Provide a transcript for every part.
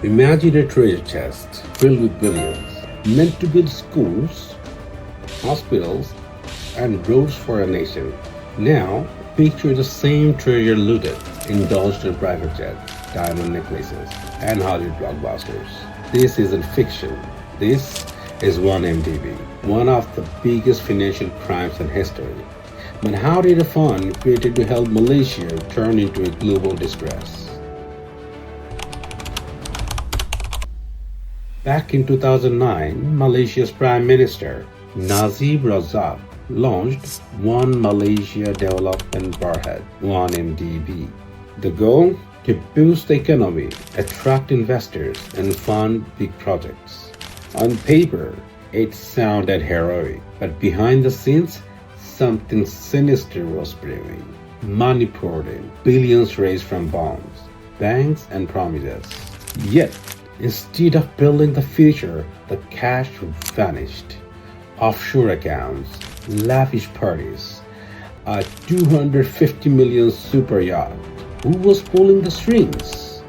Imagine a treasure chest filled with billions, meant to build schools, hospitals, and roads for a nation. Now, picture the same treasure looted, indulged in private jets, diamond necklaces, and Hollywood blockbusters. This isn't fiction. This is 1MDB, one of the biggest financial crimes in history. But how did a fund created to help Malaysia turn into a global disgrace? Back in 2009, Malaysia's Prime Minister Najib Razak launched One Malaysia Development Berhad, 1MDB. The goal? To boost the economy, attract investors, and fund big projects. On paper, it sounded heroic, but behind the scenes, something sinister was brewing. Money poured in, billions raised from bonds, banks, and promises. Yet, instead of building the future, the cash vanished. Offshore accounts, lavish parties, a 250 million super yacht. Who was pulling the strings?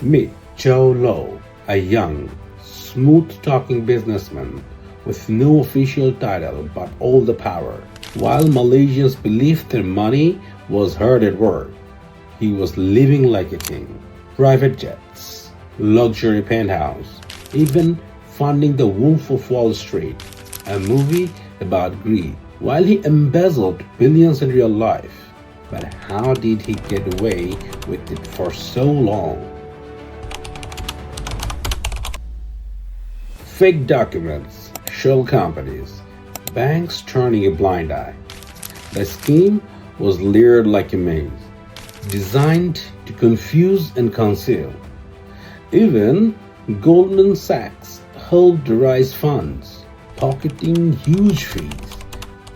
Meet Jho Low, a young, smooth-talking businessman with no official title but all the power. While Malaysians believed their money was hard at work, he was living like a king. Private jets, luxury penthouse, even funding The Wolf of Wall Street, a movie about greed, while he embezzled billions in real life. But how did he get away with it for so long? Fake documents, shell companies, banks turning a blind eye. The scheme was layered like a maze, designed to confuse and conceal. Even Goldman Sachs helped raise funds, pocketing huge fees,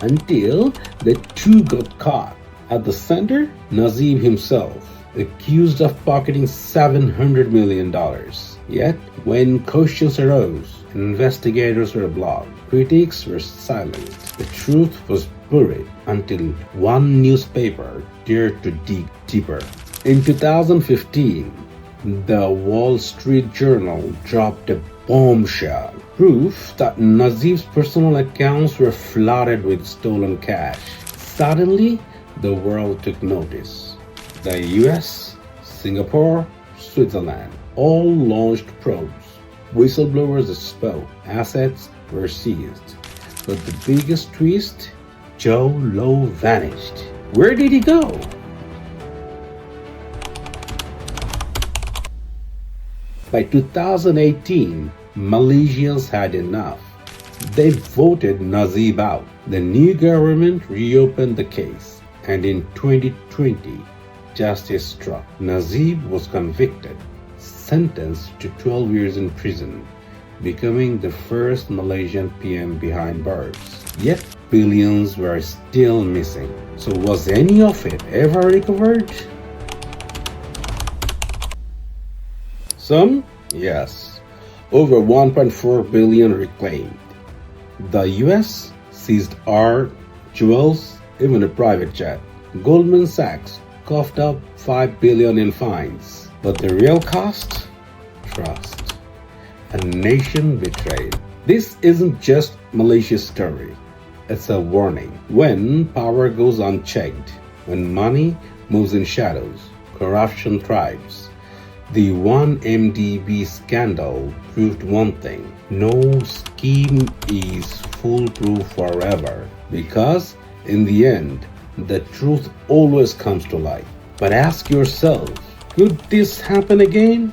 until the two got caught. At the center, Najib himself, accused of pocketing $700 million. Yet, when questions arose, investigators were blocked, critics were silenced. The truth was buried until one newspaper dared to dig deeper. In 2015, the Wall Street Journal dropped a bombshell, proof that Najib's personal accounts were flooded with stolen cash. Suddenly, the world took notice. The US, Singapore, Switzerland all launched probes. Whistleblowers spoke, assets were seized. But the biggest twist, Jho Low vanished. Where did he go? By 2018, Malaysians had enough. They voted Najib out. The new government reopened the case, and in 2020, justice struck. Najib was convicted, sentenced to 12 years in prison, becoming the first Malaysian PM behind bars. Yet, billions were still missing. So was any of it ever recovered? Some? Yes. Over 1.4 billion reclaimed. The US seized art, jewels, even a private jet. Goldman Sachs coughed up 5 billion in fines. But the real cost? Trust. A nation betrayed. This isn't just Malaysia's story. It's a warning. When power goes unchecked, when money moves in shadows, corruption thrives. The 1MDB scandal proved one thing: no scheme is foolproof forever, because in the end, the truth always comes to light. But ask yourself, could this happen again?